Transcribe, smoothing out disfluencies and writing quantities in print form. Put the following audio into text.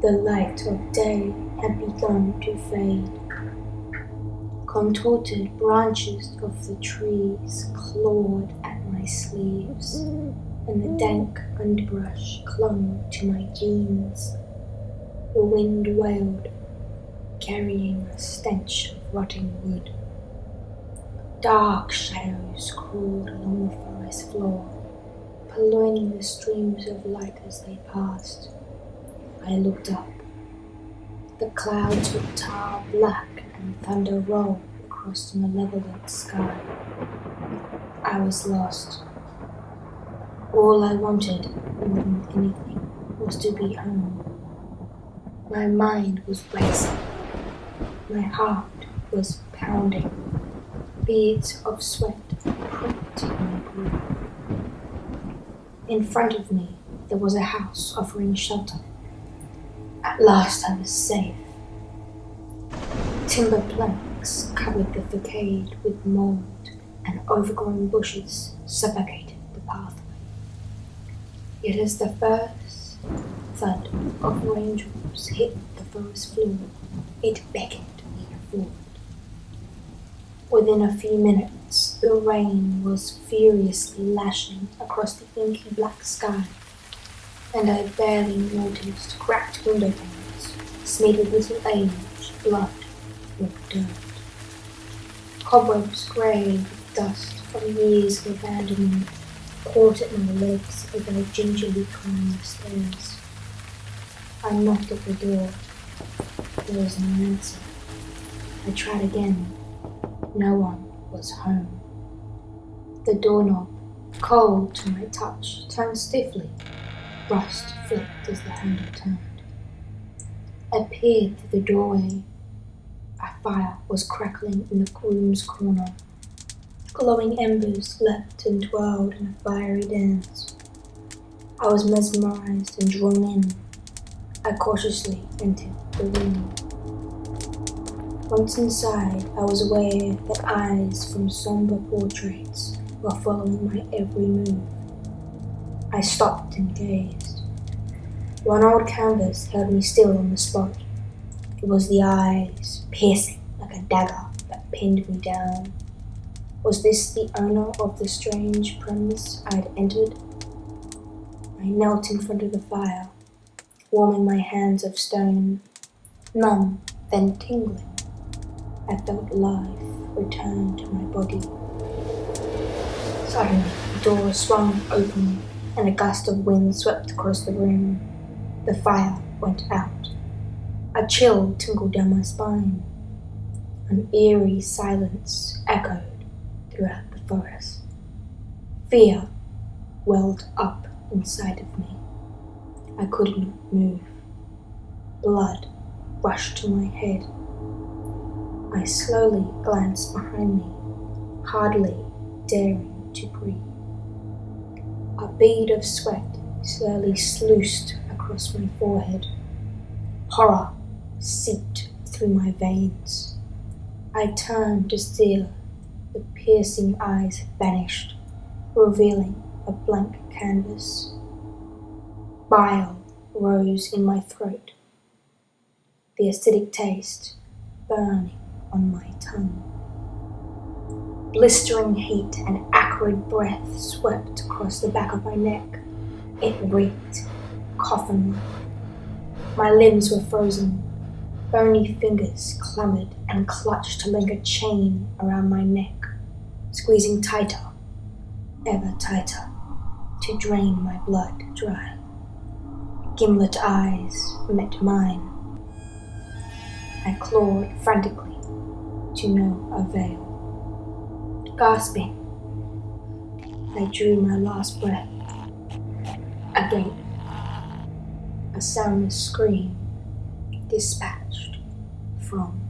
The light of day had begun to fade. Contorted branches of the trees clawed at my sleeves, and the dank underbrush clung to my jeans. The wind wailed, carrying a stench of rotting wood. Dark shadows crawled along the forest floor, purloining the streams of light as they passed. I looked up. The clouds were tar black and thunder rolled across the malevolent sky. I was lost. All I wanted, more than anything, was to be home. My mind was racing. My heart was pounding. Beads of sweat pricked my brow. In front of me, there was a house offering shelter. At last I was safe. Timber planks covered the facade with mold, and overgrown bushes suffocated the pathway. Yet as the first thud of raindrops hit the forest floor, it beckoned me forward. Within a few minutes, the rain was furiously lashing across the inky black sky, and I barely noticed cracked window panes smeared with little age, blood, or dirt. Cobwebs grey with dust from years of abandonment caught at my legs as I gingerly climbed the stairs. I knocked at the door. There was no answer. I tried again. No one was home. The doorknob, cold to my touch, turned stiffly. Rust flicked as the handle turned. I peered through the doorway. A fire was crackling in the room's corner. Glowing embers leapt and twirled in a fiery dance. I was mesmerized and drawn in. I cautiously entered the room. Once inside, I was aware that eyes from somber portraits were following my every move. I stopped and gazed. One old canvas held me still on the spot. It was the eyes, piercing like a dagger, that pinned me down. Was this the owner of the strange premise I had entered? I knelt in front of the fire, warming my hands of stone. Numb, then tingling, I felt life return to my body. Suddenly, the door swung open and a gust of wind swept across the room. The fire went out. A chill tingled down my spine. An eerie silence echoed throughout the forest. Fear welled up inside of me. I could not move. Blood rushed to my head. I slowly glanced behind me, hardly daring to breathe. A bead of sweat slowly sluiced across my forehead. Horror seeped through my veins. I turned to stare. The piercing eyes had vanished, revealing a blank canvas. Bile rose in my throat, the acidic taste burning on my tongue. Blistering heat and acrid breath swept across the back of my neck. It reeked, coffin-like. My limbs were frozen. Bony fingers clamoured and clutched to link a chain around my neck, squeezing tighter, ever tighter, to drain my blood dry. Gimlet eyes met mine. I clawed frantically, to no avail. Gasping, I drew my last breath. Again, a soundless scream dispatched from